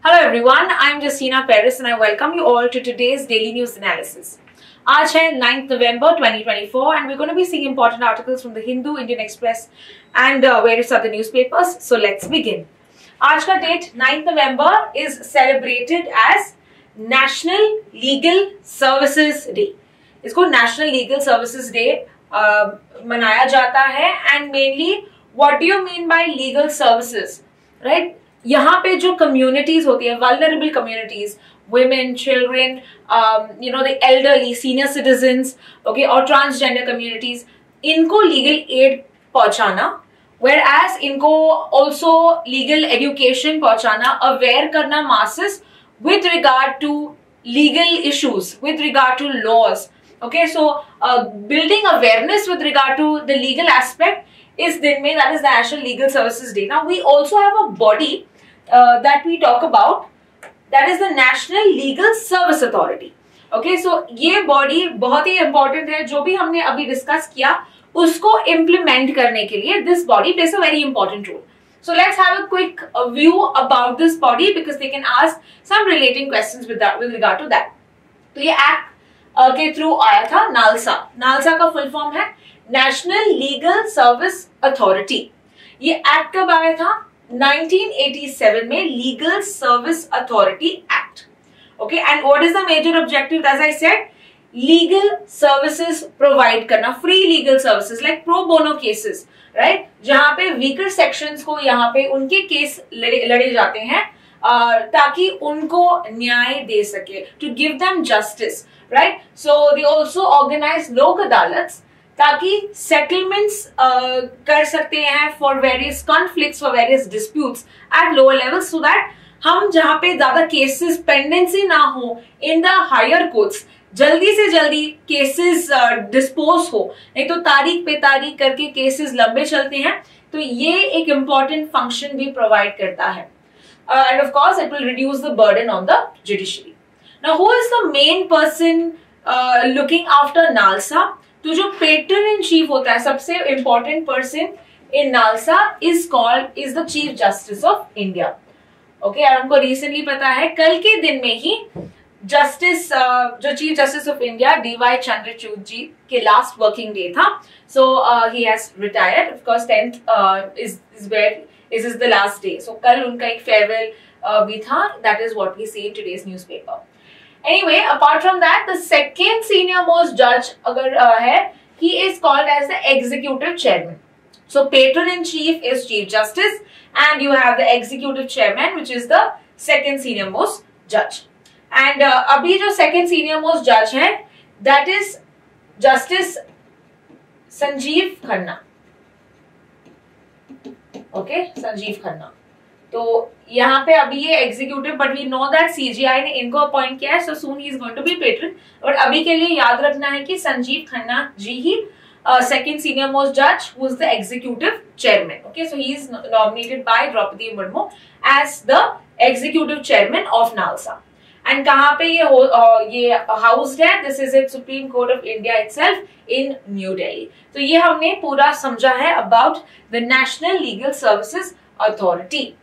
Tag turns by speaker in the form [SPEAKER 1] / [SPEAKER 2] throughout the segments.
[SPEAKER 1] Hello everyone, I am Justina Paris and I welcome you all to today's daily news analysis. आज है 9th November 2024 and we're going to be seeing important articles from the Hindu, Indian Express and various other newspapers. So let's begin. आज का date 9th November is celebrated as National Legal Services Day. इसको National Legal Services Day मनाया जाता है and mainly what do you mean by legal services, right? यहाँ पे जो communities होती है, vulnerable communities, women, children, the elderly, senior citizens, okay, और transgender communities, इनको legal aid पहुंचाना, whereas इनको also legal education पहुंचाना, aware करना masses with regard to legal issues, with regard to laws, okay, so building awareness with regard to the legal aspect is दिन में, that is the National Legal Services Day. Now we also have a body that we talk about, that is the National Legal Service Authority. Okay, so ये body बहुत ही important है, जो भी हमने अभी discuss किया उसको implement करने के लिए this body plays a very important role. So let's have a quick view about this body because they can ask some relating questions with regard to that. तो ये act के through आया था नालसा. नालसा का full form है National Legal Service Authority. ये act कब आया था? 1987 में Legal Service Authority Act. Okay, and what is the major objective? As I said, legal services provide करना, free legal services like pro bono cases, right? जहाँ पे weaker sections को यहाँ पे उनके केस लड़े जाते हैं ताकि उनको न्याय दे सके, to give them justice, right? So they also organize लोक अदालत ताकि settlements कर सकते हैं for various conflicts, for various disputes at lower levels, so that हम जहाँ पे ज्यादा cases pendency ना हो in the higher courts, जल्दी से जल्दी cases dispose हो, नहीं तो तारीख पे तारीख करके cases लंबे चलते हैं, तो ये एक important function भी provide करता है. And of course it will reduce the burden on the judiciary. Now who is the main person looking after NALSA? तो जो पेट्रन इन चीफ होता है, सबसे important person in NALSA is the chief justice of India. Okay, और हमको recently पता है कल के दिन में ही जस्टिस जो chief justice of India DY Chandrachud ji के लास्ट वर्किंग डे था. So he has retired. Of course 10th is the last day. So कल उनका एक फेयरवेल भी था. That is what we see in today's newspaper. Anyway, apart from that, the second senior most judge अगर है, he is called as the executive chairman. So patron in chief is chief justice, and you have the executive chairman, which is the second senior most judge. And अभी जो second senior most judge है, that is Justice Sanjeev Khanna. Okay, Sanjeev Khanna. तो यहाँ पे अभी ये executive, but we know that CJI ने इनको अपॉइंट किया है, so soon he is going to be patron. और अभी के लिए याद रखना है कि संजीव खन्ना जी ही सेकंड सीनियर मोस्ट जज who is the executive chairman. Okay, so he is nominated by Droupadi Murmu as the executive chairman of NALSA. And कहाँ पे ये हाउस्ड है? This is at supreme court of India itself in new Delhi. तो ये हमने पूरा समझा है about the national legal services authority.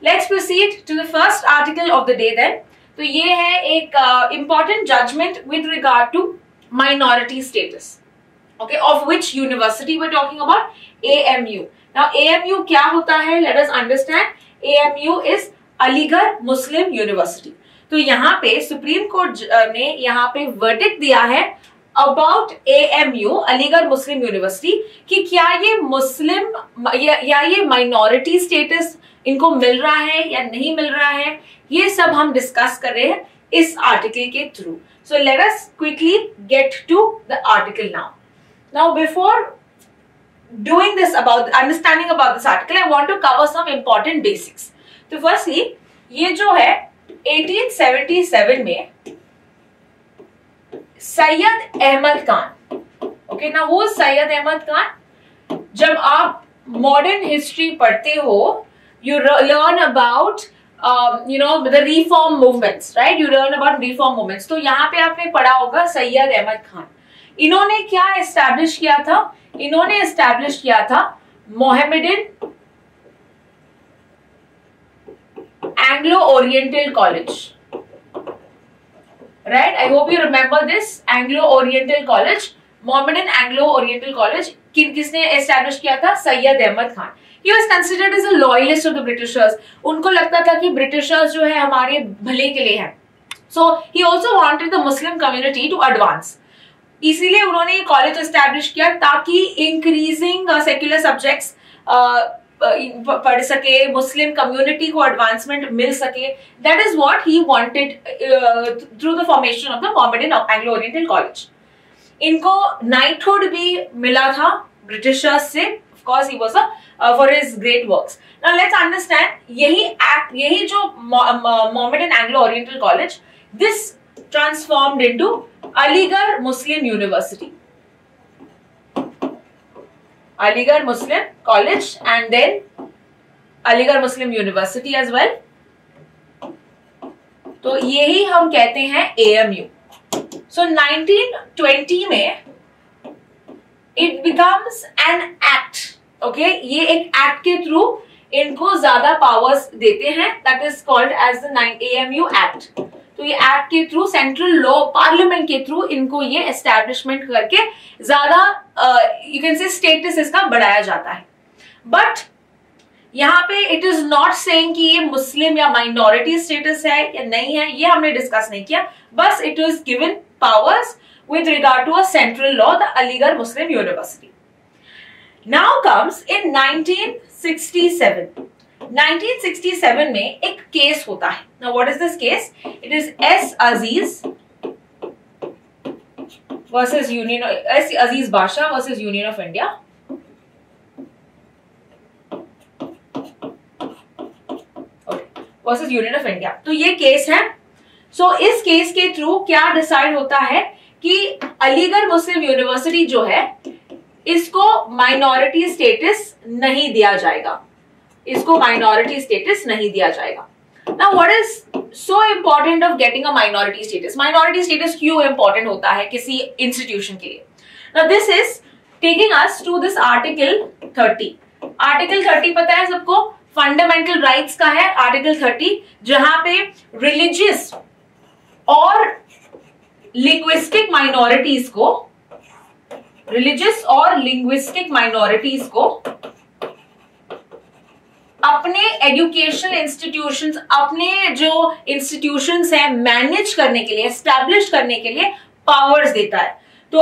[SPEAKER 1] Let's proceed to the first article of the day then. तो ये है एक important judgment with regard to minority status. Okay, of which university we're talking about? AMU. Now AMU क्या होता है? Let us understand. AMU is Aligarh Muslim university. तो यहाँ पे सुप्रीम कोर्ट ने यहाँ पे verdict दिया है about AMU Aligarh Muslim university कि क्या ये मुस्लिम या ये माइनॉरिटी स्टेटस इनको मिल रहा है या नहीं मिल रहा है, ये सब हम डिस्कस कर रहे हैं इस आर्टिकल के through. So let us quickly get to the article now. Now before doing this about understanding about this article, I want to cover some important basics. तो फर्स्टली ये जो है 1877 में सैयद अहमद खान. ओके, ना वो सैयद अहमद खान, जब आप मॉडर्न हिस्ट्री पढ़ते हो, you learn about the reform movements, right? You learn about reform movements. तो यहाँ पे आपने पढ़ा होगा सैयद अहमद खान. इन्होंने क्या एस्टैब्लिश किया था? इन्होंने एस्टैब्लिश किया था Mohammedan Anglo Oriental college, right? I hope you remember this, Anglo Oriental college, Mohammedan Anglo Oriental college किसने एस्टैब्लिश किया था? Syed Ahmad Khan. He was considered as a loyalist of the Britishers. उनको लगता था कि ब्रिटिशर्स जो है हमारे भले के लिए है। So he also wanted the Muslim community to advance. इसीलिए उन्होंने ये कॉलेज एस्टैब्लिश किया ताकि इंक्रीजिंग सेक्युलर सब्जेक्ट्स पढ़ सके, मुस्लिम कम्युनिटी को एडवांसमेंट मिल सके। That is what he wanted through the formation of the Mohammedan Anglo Oriental college. इनको नाइटहुड भी मिला था ब्रिटिशर्स से, of course he was for his great works. Now let's understand, यही जो Mohammedan Anglo-Oriental College, this transformed into Aligarh Muslim University, Aligarh Muslim College and then Aligarh Muslim University as well. तो यही हम कहते हैं AMU. So 1920 में it becomes an act. Okay, ये एक एक्ट के थ्रू इनको ज्यादा पावर्स देते हैं, that is called as the AMU act. तो ये एक्ट के थ्रू सेंट्रल लॉ पार्लियामेंट के थ्रू इनको ये एस्टैब्लिशमेंट करके ज्यादा यू कैन से स्टेटस इसका बढ़ाया जाता है। बट यहाँ पे इट इज नॉट सेइंग कि ये मुस्लिम या माइनॉरिटी स्टेटस है या नहीं है, ये हमने डिस्कस नहीं किया, बस it is given powers with regard to a central law, the Aligarh Muslim university. Now comes in 1967. 1967 में एक केस होता है। Now what is this case? It is S. Aziz versus S. Aziz Basha versus Union of India. Okay. Versus Union of India. तो ये case है। So इस case के through क्या डिसाइड होता है कि अलीगढ़ मुस्लिम यूनिवर्सिटी जो है इसको माइनॉरिटी स्टेटस नहीं दिया जाएगा, इसको माइनॉरिटी स्टेटस नहीं दिया जाएगा। Now what is so important of getting a minority status? Minority status क्यों इंपॉर्टेंट होता है किसी इंस्टीट्यूशन के लिए? Now this is taking us to this article 30। Article 30 पता है सबको, फंडामेंटल राइट्स का है आर्टिकल 30, जहां पे रिलीजियस और लिंग्विस्टिक माइनॉरिटीज को, रिलीजियस और लिंग्विस्टिक माइनॉरिटीज को अपने एजुकेशनल इंस्टीट्यूशंस, अपने जो इंस्टीट्यूशंस हैं मैनेज करने के लिए, एस्टैब्लिश करने के लिए पावर्स देता है। तो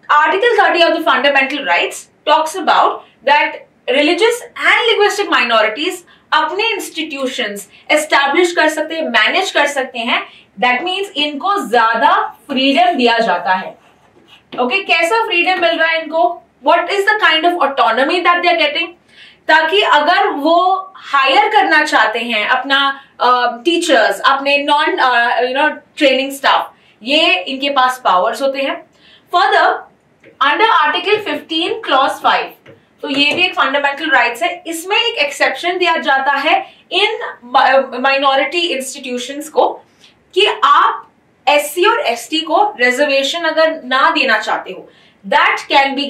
[SPEAKER 1] article 30 of the fundamental rights talks about that religious and linguistic minorities अपने इंस्टीट्यूशंस एस्टैब्लिश कर सकते हैं, मैनेज कर सकते हैं। दैट मीन्स इनको ज्यादा फ्रीडम दिया जाता है। ओके, कैसा फ्रीडम मिल रहा है इनको? What is the kind of autonomy that they are getting? ताकि अगर वो हायर करना चाहते हैं अपना टीचर्स, अपने नॉन ट्रेनिंग स्टाफ, ये इनके पास पावर्स होते हैं। फर्दर अंडर आर्टिकल 15 क्लॉज 5, तो ये भी एक फंडामेंटल राइट्स है, इसमें एक एक्सेप्शन दिया जाता है इन माइनॉरिटी इंस्टीट्यूशंस को कि आप SC और ST को रिजर्वेशन अगर ना देना चाहते हो, that can be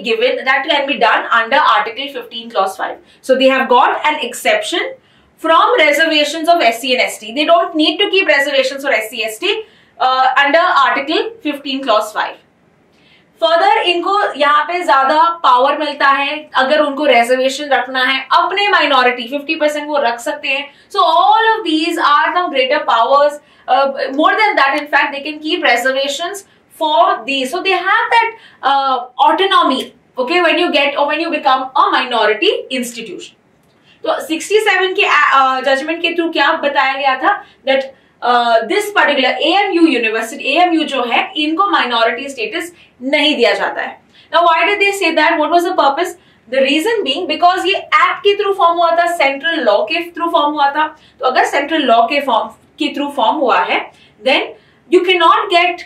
[SPEAKER 1] done under Article 15 Clause 5. So they have got an exception from reservations of SC and ST. They don't need to keep reservations for SC, ST under Article 15 Clause 5. Further इनको यहाँ पे ज्यादा power मिलता है, अगर उनको reservation रखना है अपने माइनॉरिटी 50% वो रख सकते हैं। So all of these are the greater powers, more than that in fact they can keep reservations for these, so they have that autonomy, okay, when you get or when you become a minority institution. तो 67 के judgement के through क्या बताया गया था? that this particular AMU university, AMU जो है, इनको minority status नहीं दिया जाता है। Now why did they say that? What was the purpose? The reason being because ये एक्ट के थ्रू फॉर्म हुआ था, सेंट्रल लॉ के थ्रू फॉर्म हुआ था। तो अगर सेंट्रल लॉ के थ्रू फॉर्म हुआ है, then you cannot get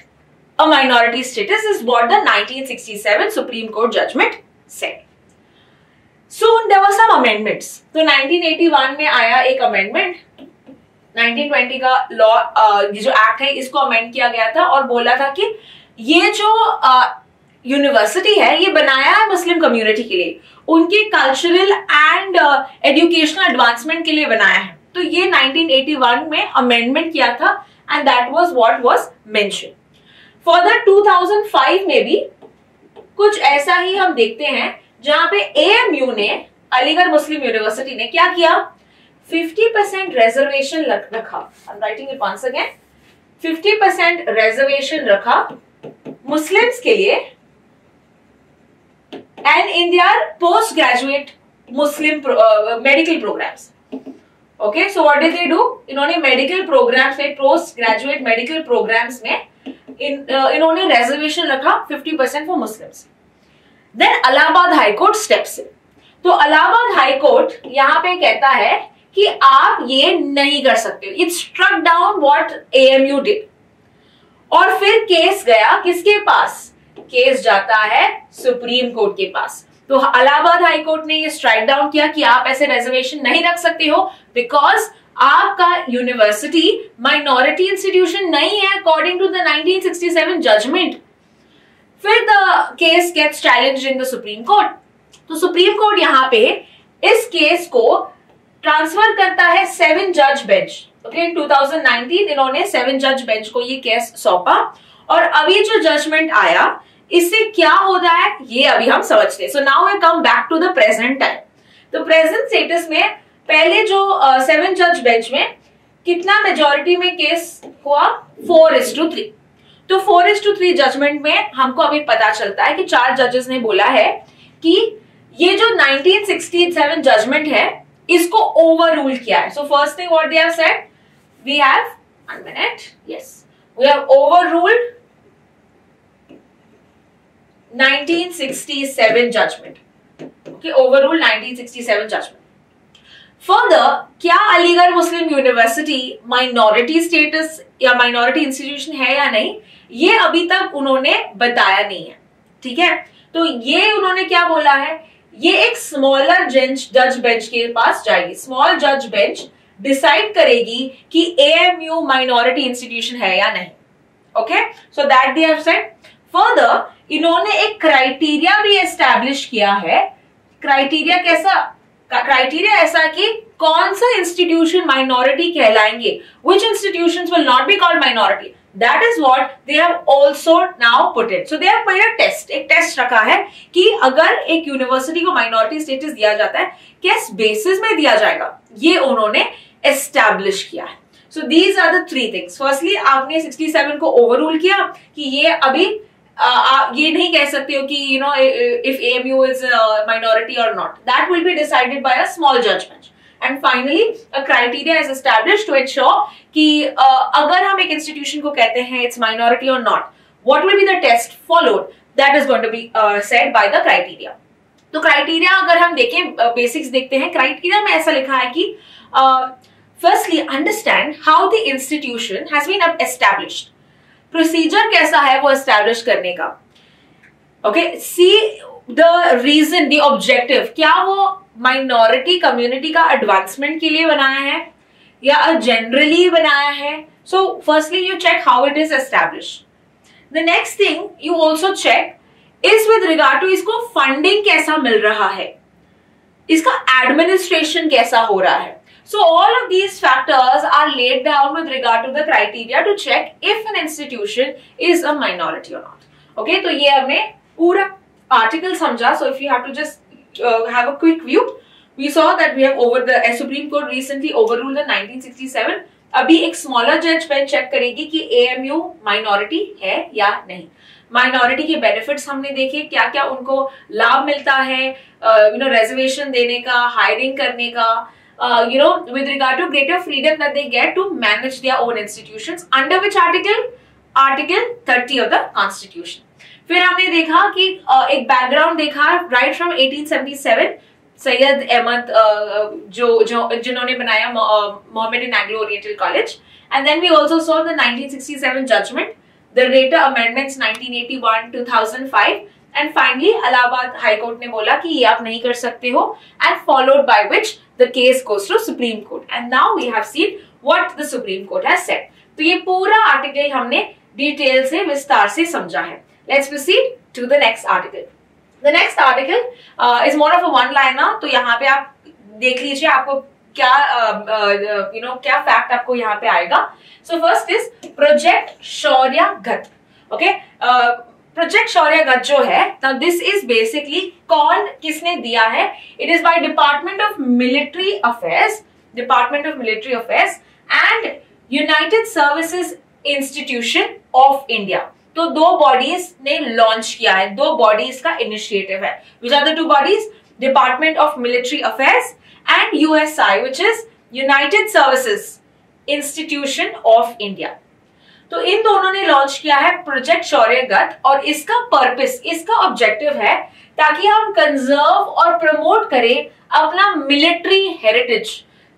[SPEAKER 1] a minority status, is what the 1967 Supreme Court judgment said. Soon there were some amendments. तो 1981 में आया एक amendment, 1920 का लॉ, ये जो एक्ट है इसको अमेंड किया गया था और बोला था कि ये जो यूनिवर्सिटी है ये बनाया है मुस्लिम कम्युनिटी के लिए, उनके कल्चरल एंड एजुकेशनल एडवांसमेंट के लिए बनाया है। तो ये 1981 में अमेंडमेंट किया था and that was what was mention. Further 2005 में भी कुछ ऐसा ही हम देखते हैं जहां पे एएमयू ने, अलीगढ़ मुस्लिम यूनिवर्सिटी ने क्या किया, 50% रिजर्वेशन रखा। I am writing it once again, 50% reservation रखा मुस्लिम्स के लिए and in their post graduate Muslim medical programs. Okay, so what did they do, इन्होंने मेडिकल प्रोग्राम्स में, पोस्ट ग्रेजुएट मेडिकल प्रोग्राम्स में इन्होंने रिजर्वेशन रखा 50% for Muslims. Then Allahabad high court steps in. तो Allahabad high court यहां पे कहता है कि आप ये नहीं कर सकते, it struck down what AMU did. और फिर केस गया किसके पास, केस जाता है सुप्रीम कोर्ट के पास। तो इलाहाबाद हाईकोर्ट ने ये स्ट्राइक डाउन किया कि आप ऐसे रिजर्वेशन नहीं रख सकते हो बिकॉज आपका यूनिवर्सिटी माइनॉरिटी इंस्टीट्यूशन नहीं है अकॉर्डिंग टू द 1967 जजमेंट। फिर the case gets challenged in the supreme court. तो सुप्रीम कोर्ट यहां पे इस केस को ट्रांसफर करता है 7 जज बेंच। ओके, 2019 इन्होंने 7 जज बेंच को ये केस सौंपा और अभी जो जजमेंट आया इससे क्या होता है ये अभी हम समझते हैं। So now we come back to the present time. तो प्रेजेंट स्टेटस में पहले जो 7 जज बेंच में कितना मेजोरिटी में केस हुआ, 4:3। तो 4:3 जजमेंट में हमको अभी पता चलता है कि 4 जजेस ने बोला है कि ये जो 1967 जजमेंट है इसको ओवर रूल किया है। So first thing what they have said, we have, 1 minute, yes, we have overruled 1967 judgment. Okay, overrule 1967 judgment. Further, क्या Aligarh Muslim university minority status या माइनॉरिटी इंस्टीट्यूशन है या नहीं, ये अभी तक उन्होंने बताया नहीं है। ठीक है, तो ये उन्होंने क्या बोला है, ये एक स्मॉलर जज बेंच के पास जाएगी। स्मॉल जज बेंच डिसाइड करेगी कि एएमयू माइनॉरिटी इंस्टीट्यूशन है या नहीं। Okay, so that they have said. Further, इन्होंने एक क्राइटेरिया भी एस्टैब्लिश किया है। क्राइटेरिया कैसा, क्राइटेरिया ऐसा कि कौन सा इंस्टीट्यूशन माइनॉरिटी कहलाएंगे, which institutions will not be called minority, that is what they have also now put it. So they have put a test, एक टेस्ट रखा है कि अगर एक यूनिवर्सिटी को माइनॉरिटी स्टेटस दिया जाता है किस बेसिस में दिया जाएगा, ये उन्होंने एस्टैब्लिश किया है। So these are the 3 things. Firstly, आपने 67 को ओवररूल किया कि ये अभी आप ये नहीं कह सकते हो कि you know if AMU is minority और not, that will be decided by a small जज bench. And finally a criteria is established to ensure कि अगर हम एक इंस्टीट्यूशन को कहते हैं इट्स माइनॉरिटी और not, what will be the test followed, that is going to be said by the criteria. तो क्राइटेरिया अगर हम देखें, बेसिक्स देखते हैं, क्राइटेरिया में ऐसा लिखा है कि firstly understand how the institution has been established. Procedure कैसा है वो एस्टैब्लिश करने का। Okay, see the reason, the objective, क्या वो माइनॉरिटी कम्युनिटी का एडवांसमेंट के लिए बनाया है या जनरली बनाया है। So firstly you check how it is established. The next thing you also check is with regard to इसको फंडिंग कैसा मिल रहा है, इसका एडमिनिस्ट्रेशन कैसा हो रहा है। So all of these factors are laid down with regard to the criteria to check if an institution is a minority or not. Okay, तो ये हमने पूरा article समझा. So if you have to just have a quick view, we saw that we have the Supreme Court recently overruled the 1967. अभी एक smaller judge bench check करेगी कि AMU minority है या नहीं. माइनॉरिटी के बेनिफिट्स हमने देखे, क्या क्या उनको लाभ मिलता है, रिजर्वेशन देने का, हायरिंग करने का, with regard to greater freedom that they get to manage their own institutions under which article 30 of the constitution. फिर हमने देखा कि एक बैकग्राउंड देखा राइट फ्रॉम 1877 सैयद अहमद जिन्होंने बनाया Mohammedan Anglo Oriental College, and then we also saw the 1967 judgment, the रेटा amendments 1981 2005, and finally Allahabad high court ने बोला कि ये आप नहीं कर सकते हो, and followed by which the case goes to supreme court, and now we have seen what the supreme court has said. तो ये पूरा आर्टिकल हमने डिटेल से विस्तार से समझा है. Let's proceed to the next article. The next article is more of a one liner. तो यहाँ पे आप देख लीजिए, आपको क्या क्या फैक्ट आपको यहाँ पे आएगा. सो फर्स्ट इज प्रोजेक्ट शौर्य गत. ओके, प्रोजेक्ट शौर्य गत जो है, now this is basically कौन किसने दिया है? It is by Department of Military Affairs and United Services Institution of India. तो दो बॉडीज ने लॉन्च किया है, दो बॉडीज का इनिशिएटिव है. Which are the two bodies? Department of Military Affairs and USI, which is United Services Institution of India. तो इन दोनों ने लॉन्च किया है प्रोजेक्ट शौर्य गत, और इसका पर्पस, इसका ऑब्जेक्टिव है ताकि हम कंजर्व और प्रमोट करें अपना मिलिट्री हेरिटेज,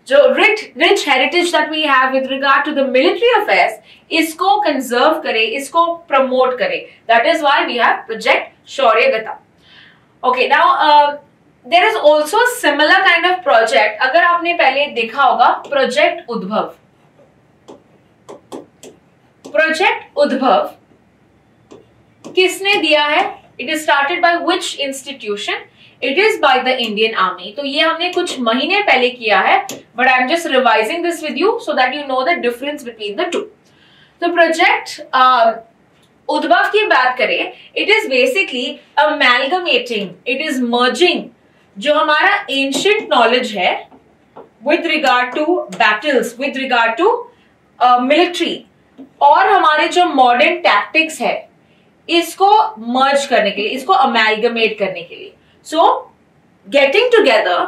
[SPEAKER 1] जो rich heritage that we have with regard to the military affairs, इसको कंजर्व करें, इसको प्रमोट करें. That is why we have project Shaurya Gatha. Okay, now there is also similar kind of project, अगर आपने पहले देखा होगा, प्रोजेक्ट उद्भव. प्रोजेक्ट उद्भव किसने दिया है? It is started by which institution? It is by the Indian army. तो ये हमने कुछ महीने पहले किया है, but I am just revising this with you so that you know the difference between the two. तो प्रोजेक्ट उद्भव की बात करें, it is basically amalgamating, it is merging जो हमारा एंशिएंट नॉलेज है with regard to battles, with regard to military, और हमारे जो मॉडर्न टैक्टिक्स है, इसको मर्ज करने के लिए, इसको अमैलगमेट करने के लिए. So getting together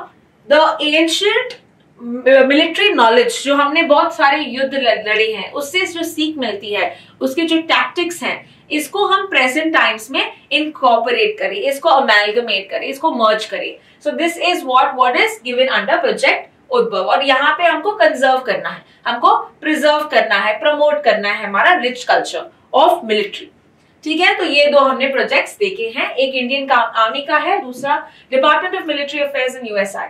[SPEAKER 1] the ancient military knowledge, जो हमने बहुत सारे युद्ध लड़े हैं, उससे जो सीख मिलती है, उसके जो टैक्टिक्स हैं, इसको हम प्रेजेंट टाइम्स में इनकॉर्पोरेट करें, इसको अमैलगमेट करें, इसको मर्ज करें. So this is what is given under project उद्भव. और यहाँ पे हमको कंजर्व करना है, हमको प्रिजर्व करना है, प्रमोट करना है हमारा रिच कल्चर ऑफ मिलिट्री. ठीक है, तो ये दो हमने प्रोजेक्ट्स देखे हैं, एक इंडियन आर्मी का है, दूसरा department of military affairs in USI.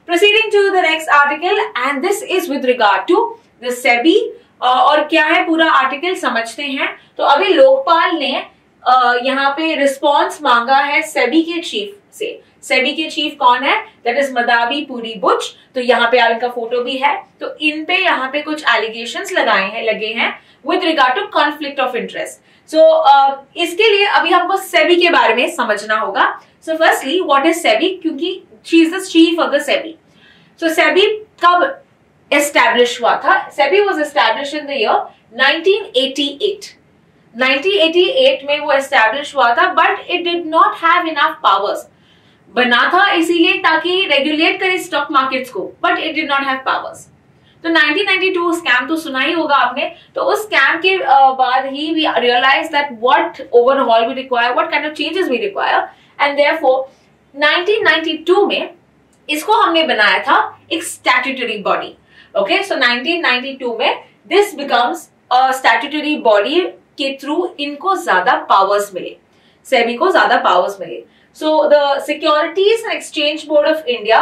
[SPEAKER 1] Proceeding to the next article, and this is with regard to the SEBI. और क्या है पूरा आर्टिकल समझते हैं. तो अभी लोकपाल ने यहाँ पे रिस्पॉन्स मांगा है सेबी के चीफ से. सेबी के चीफ कौन है? That is Madhabi Puri Buch. तो यहाँ पे इनका फोटो भी है. तो इन पे यहाँ पे कुछ एलिगेशंस लगे हैं with regard to conflict of interest. So इसके लिए अभी हमको सेबी के बारे में समझना होगा. So firstly what is SEBI, क्योंकि she is the chief of the SEBI. So SEBI कब एस्टैब्लिश हुआ था? SEBI was establish in the year 1988. 1988 में वो एस्टैब्लिश हुआ था, but it did not have enough powers. बना था इसीलिए ताकि रेगुलेट करे स्टॉक मार्केट्स को, but it did not have powers. तो 1992 स्कैम तो सुना ही होगा आपने. तो उस स्कैम के बाद ही we realise that what overhaul we require, what kind of changes we require, and therefore 1992 में इसको हमने बनाया था एक स्टैट्यूटरी बॉडी. ओके, सो 1992 में this becomes a statutory body के थ्रू इनको ज्यादा पावर्स मिले, सेबी को ज्यादा पावर्स मिले. So the Securities and Exchange Board of India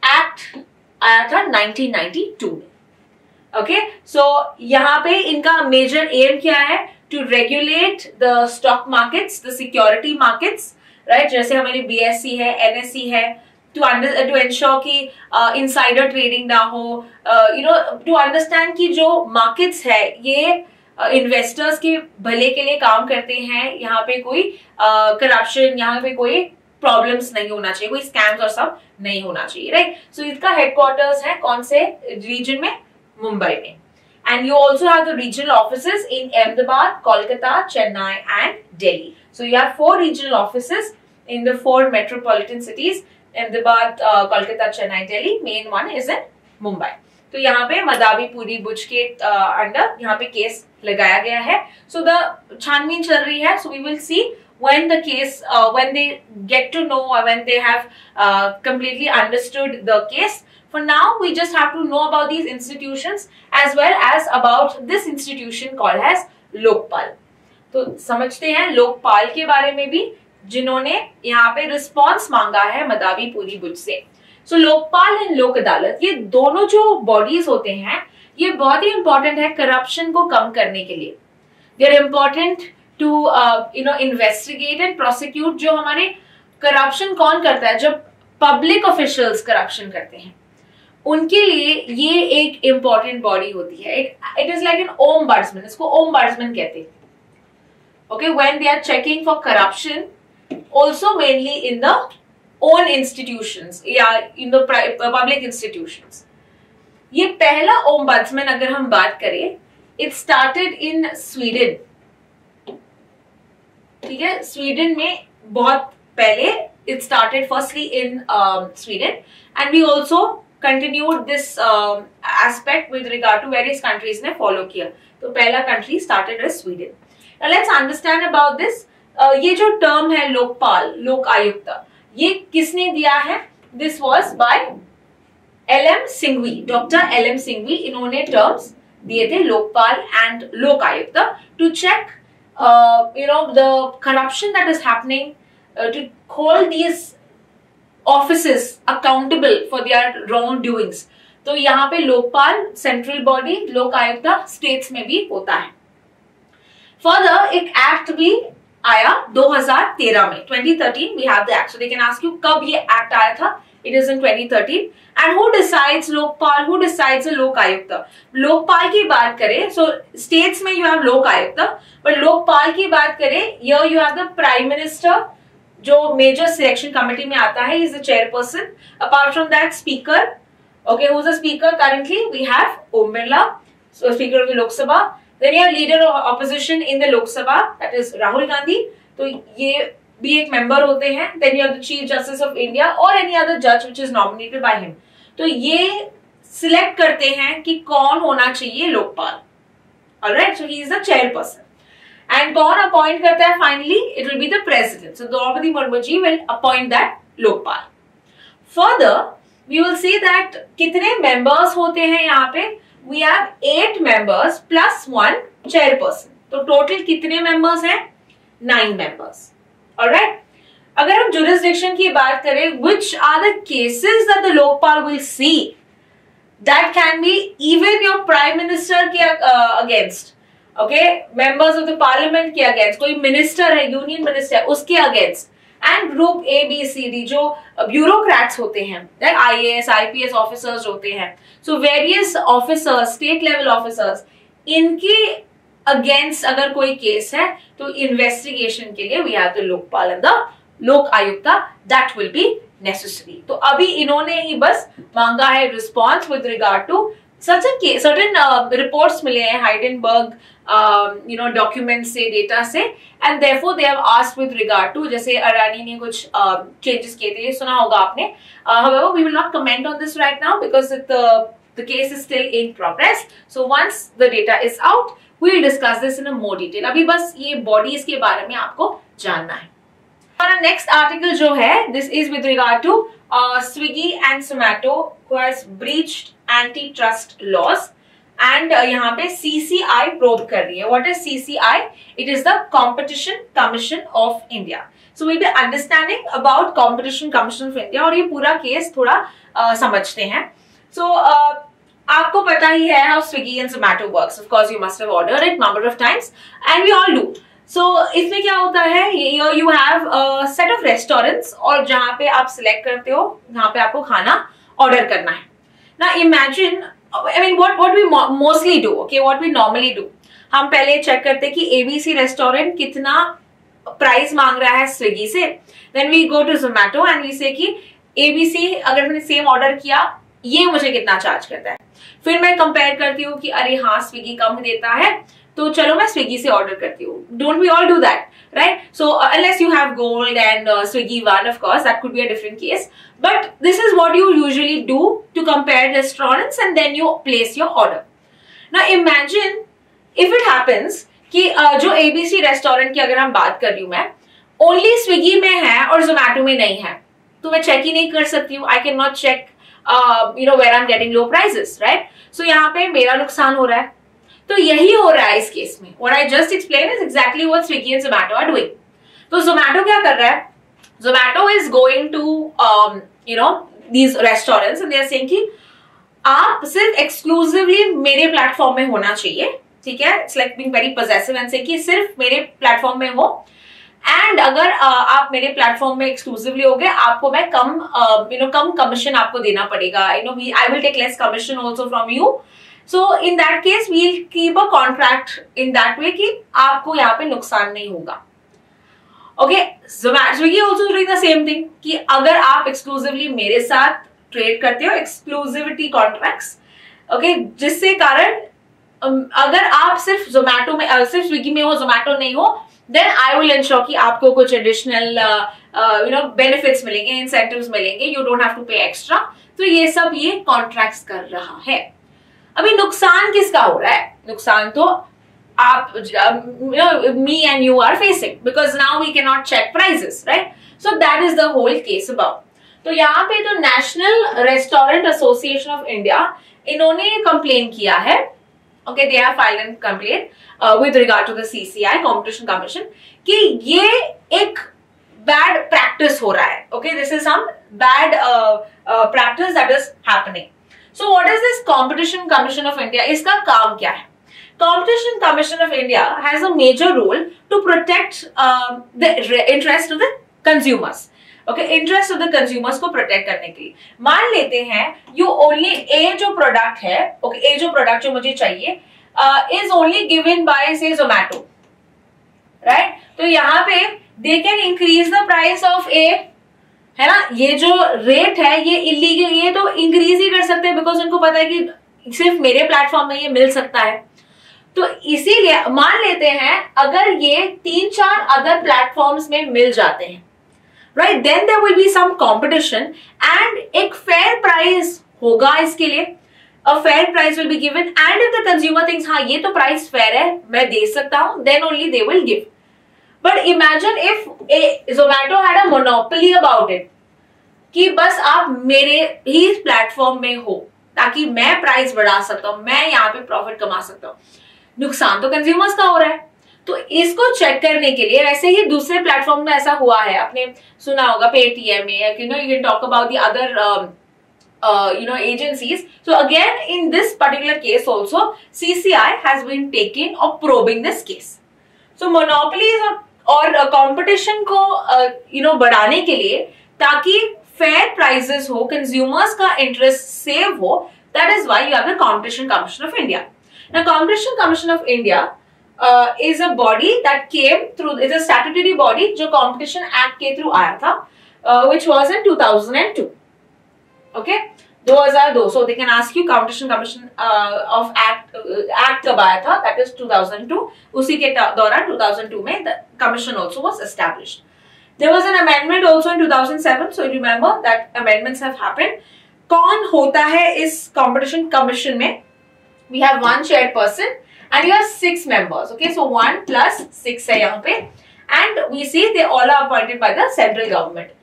[SPEAKER 1] Act आया था 1992 में. ओके, सो यहाँ पे इनका मेजर एम क्या है? To regulate the stock markets, the security markets, right. जैसे हमारी बीएससी है, एनएससी है, टू एंश्योर कि इनसाइडर ट्रेडिंग ना हो, टू अंडरस्टैंड कि जो मार्केट्स है ये इन्वेस्टर्स के भले के लिए काम करते हैं, यहाँ पे कोई करप्शन, यहाँ पे कोई प्रॉब्लम्स नहीं होना चाहिए, कोई स्कैम्स और सब नहीं होना चाहिए, राइट. सो इसका हेडक्वार्टर्स है कौन से रीजन में? मुंबई में. And you also have the regional offices in Ahmedabad, Kolkata, Chennai and Delhi. So you have 4 regional offices in the 4 metropolitan cities, Ahmedabad, Kolkata, Chennai, Delhi. Main one is in Mumbai. तो यहाँ पे मदावी पुरी बुच के अंडर यहाँ पे केस लगाया गया है. सो द छानबीन चल रही है. So we will see when the case, when they get to know or when they have completely understood the case. For now, we just have to know about these institutions as well as about this institution called as Lokpal. तो समझते हैं लोकपाल के बारे में भी, जिन्होंने यहाँ पे रिस्पॉन्स मांगा है मदावी पुरी बुच से. सो लोकपाल एंड लोक अदालत, ये दोनों जो बॉडीज होते हैं, ये बहुत ही इंपॉर्टेंट है करप्शन को कम करने के लिए. They are important to investigate and prosecute. जो हमारे करप्शन कौन करता है? जब पब्लिक ऑफिशियल्स करप्शन करते हैं. उनके लिए ये एक इंपॉर्टेंट बॉडी होती है. It is like an ombudsman. इसको ओम्बड्समैन कहते हैं. Okay, when they are checking for corruption, also mainly in the own institutions या इन द पब्लिक इंस्टीट्यूशंस. ये पहला ओम्बड्समैन अगर हम बात करें, इट स्टार्टेड इन स्वीडन. ठीक है, स्वीडन में बहुत पहले it started firstly in Sweden, and we also continued this aspect with regard to various countries ने follow किया. तो पहला country started as Sweden. Now let's understand about this. ये जो term है लोकपाल, लोक आयुक्त, ये किसने दिया है? This was by L.M. Singhvi, Dr. L.M. Singhvi. इन्होंने terms दिए थे लोकपाल and लोक आयुक्त to check the corruption that is happening, to hold these offices accountable for their wrongdoings. तो यहाँ पे लोकपाल सेंट्रल बॉडी, लोक आयुक्त स्टेट्स में भी होता है. फर्दर एक एक्ट भी आया 2013 में, 2013 we have the act. So they can ask you कब ये एक्ट आया था? It is in 2013. And who decides Lokpal? Who decides a लोक आयुक्त? लोकपाल की बात करें, so states में you have लोक आयुक्त, but लोकपाल की बात करें, here you have the prime minister, जो मेजर सिलेक्शन कमेटी में आता है, is the chairperson. Apart from that speaker. Okay, who is the speaker? Currently we have Om Birla, speaker of the Lok Sabha. Then you have leader of opposition in the Lok Sabha, that is Rahul Gandhi. तो ये भी एक member होते हैं. Then you have the chief justice of India और any other जज which is nominated by him. तो ये सिलेक्ट करते हैं कि कौन होना चाहिए Lokpal. Alright, so he is the chairperson. And कौन अपॉइंट करता है? Finally it will be the president. So Droupadi Murmu ji will appoint that Lokpal. Further we will see that कितने मेंबर्स होते हैं यहाँ पे? We have 8 members plus 1 chairperson. तो टोटल कितने मेंबर्स हैं? 9 मेंबर्स. ऑलराइट, अगर हम जुरिसडिक्शन की बात करें, which are the cases that the Lokpal will see, that can be even your prime minister के against. Okay, members of the parliament के अगेंस्ट, कोई मिनिस्टर है, यूनियन मिनिस्टर है, उसके अगेंस्ट. एंड ग्रुप ABCD जो ब्यूरोक्रेट्स होते हैं, IAS IPS ऑफिसर्स होते हैं, so various officers, state level officers, इनके अगेंस्ट अगर कोई केस है तो इन्वेस्टिगेशन के लिए we have the Lokpal and the लोक आयुक्त, दैट विल बी नेसेसरी. तो अभी इन्होंने ही बस मांगा है response with regard to certain reports मिले हैं हाइडेनबर्ग डॉक्यूमेंट से, डेटा से, and therefore they have asked with regard to, जैसे अडानी ने कुछ चेंजेस किए थे, ये सुना होगा आपने. however we will not comment on this right now because the case is still in progress. So once the data is out, we will discuss this in a more detail. अभी बस ये bodies के बारे में आपको जानना है. हमारा नेक्स्ट आर्टिकल जो है, this is with regard to Swiggy and Zomato who has breached antitrust laws, and यहाँ पे CCI probe कर रही है. What is CCI? It is the Competition Commission of India. So we'll be understanding about Competition Commission of India और ये पूरा case थोड़ा समझते हैं. So आपको पता ही है how Swiggy and Zomato works. Of course you must have ordered it number of times, and we all do. So इसमें क्या होता है, you have a set of restaurants और जहाँ पे आप select करते हो, जहाँ पे आपको खाना order करना है. Now imagine, I mean what we mostly do, okay, what we normally do, हम पहले check करते हैं कि ABC restaurant कितना price मांग रहा है Swiggy से. Then we go to Zomato and we say कि ABC अगर मैंने same order किया, ये मुझे कितना charge करता है. फिर मैं compare करती हूँ कि अरे हाँ Swiggy कम देता है, तो चलो मैं स्विगी से ऑर्डर करती हूँ. Don't we all do that, right? So unless you have gold and Swiggy one, of course that could be a different case, but this is what you usually do to compare restaurants and then you place your order. Now imagine if it happens कि जो ABC restaurant की अगर हम बात कर रही हूँ मैं, ओनली स्विगी में है और जोमैटो में नहीं है, तो मैं चेक ही नहीं कर सकती हूँ. I can not check where I am getting low prices, right? So यहाँ पे मेरा नुकसान हो रहा है. तो यही हो रहा है इस केस में. What I just explained is exactly what Swiggy and Zomato are doing. तो Zomato क्या कर रहा है? Zomato is going to these restaurants and they are saying कि आप सिर्फ exclusively मेरे प्लेटफॉर्म में होना चाहिए, ठीक है? It's like being very possessive and saying कि सिर्फ मेरे प्लेटफॉर्म में हो, एंड अगर आप मेरे प्लेटफॉर्म में एक्सक्लूसिवली हो गए, आपको मैं कम कमीशन आपको देना पड़ेगा, I will take less commission also from you. So in that case we'll keep a contract in that way कि आपको यहाँ पे नुकसान नहीं होगा. Okay, Swiggy also doing the same thing कि अगर आप एक्सक्लूसिवली मेरे साथ ट्रेड करते हो, एक्सक्लूसिविटी कॉन्ट्रैक्ट्स, ओके, जिससे कारण अगर आप सिर्फ जोमैटो में सिर्फ स्विगी में हो, जोमैटो नहीं हो, देन आई विल इंश्योर कि आपको कुछ एडिशनल बेनिफिट्स मिलेंगे, इंसेंटिव्स मिलेंगे, यू डोंट हैव टू पे एक्स्ट्रा. तो ये सब ये कॉन्ट्रैक्ट्स कर रहा है. अभी नुकसान किसका हो रहा है? नुकसान तो आप me and you are facing because now we cannot check prices, right? So that is the whole case about. तो यहाँ पे तो national restaurant association of India इन्होंने कंप्लेन किया है. Okay, they have filed an complain with regard to the CCI competition commission कि ये एक बैड प्रैक्टिस हो रहा है. Okay, this is some bad practice that is happening. So what is this competition commission of India? इसका काम क्या है? Competition Commission of India has a major role to protect the interest of the consumers. Okay, interest of the consumers को protect करने के लिए. मान लेते हैं you only A जो product है, okay, A जो product जो मुझे चाहिए is only given by say Zomato, right? तो यहाँ पे they can increase the price of A, है ना? ये जो रेट है ये इलीगल, ये तो इंक्रीज ही कर सकते हैं बिकॉज उनको पता है कि सिर्फ मेरे प्लेटफॉर्म में ये मिल सकता है. तो इसीलिए मान लेते हैं अगर ये 3-4 अदर प्लेटफॉर्म्स में मिल जाते हैं, right, then there will be some competition and एक फेयर प्राइस होगा इसके लिए. A fair price will be given and if the consumer thinks हाँ ये तो प्राइस फेयर है, मैं दे सकता हूं, then only they will give. But imagine if Zomato had a monopoly about it कि बस आप मेरे ही प्लेटफॉर्म में हो ताकि मैं प्राइस बढ़ा सकता हूं, मैं यहाँ पे प्रॉफिट कमा सकता हूं. नुकसान तो कंज्यूमर्स का हो रहा है. तो इसको चेक करने के लिए वैसे ही दूसरे प्लेटफॉर्म में ऐसा हुआ है, आपने सुना होगा पेटीएम में, you can talk about the other agencies. So again in this particular case also CCI has been taken or probing this case. So monopolies और competition को बढ़ाने के लिए ताकि fair prices हो, consumers का interest save हो, that is why you have the Competition Commission of India. Now, Competition Commission of India is a body that came through. It's a statutory body जो Competition Act के through आया था, which was in 2002. Okay, 2002. So they can ask you Competition Commission of Act कब आया था? That is 2002. उसी के दौरान 2002 में the commission also was established. There was an amendment also in 2007. So remember that amendments have happened. कौन होता है इस Competition Commission में? We have one chairperson and you have 6 members. Okay, so 1 plus 6 है यहाँ पे, and we see they all are appointed by the central government.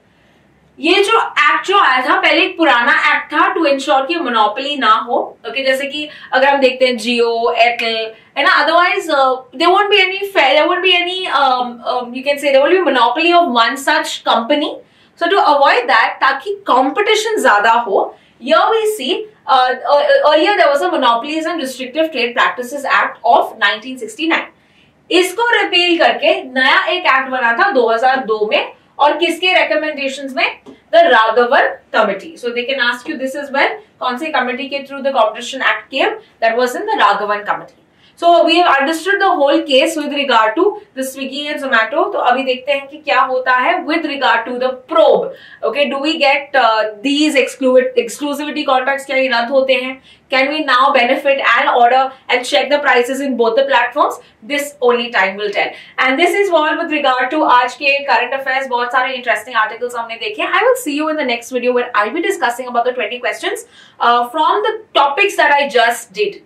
[SPEAKER 1] ये जो एक्ट जो आया था पहले एक पुराना एक्ट था टू इंश्योर कि मोनोपोली ना हो. ओके, जैसे कि अगर हम देखते हैं जियो, एयरटेल, है ना, otherwise there won't be any you can say there will be monopoly of one such company. So to avoid that, ताकि competition ज्यादा हो, here we see earlier there was a Monopolies and Restrictive Trade Practices Act of 1969. इसको repeal करके नया एक act बना था 2002 में, और किसके recommendations में? The Raghavan Committee. So they can ask you this as well. कौन सी committee के through the Competition Act came? That was in the Raghavan Committee. So we have understood the whole case with regard to the Swiggy and Zomato. तो अभी देखते हैं कि क्या होता है with regard to the probe. Okay, do we get these exclusivity contracts? क्या ये रद्द होते हैं? Can we now benefit and order and check the prices in both the platforms? This only time will tell. And this is all with regard to आज के current affairs. बहुत सारे interesting articles हमने देखे. I will see you in the next video where I'll be discussing about the 20 questions from the topics that I just did.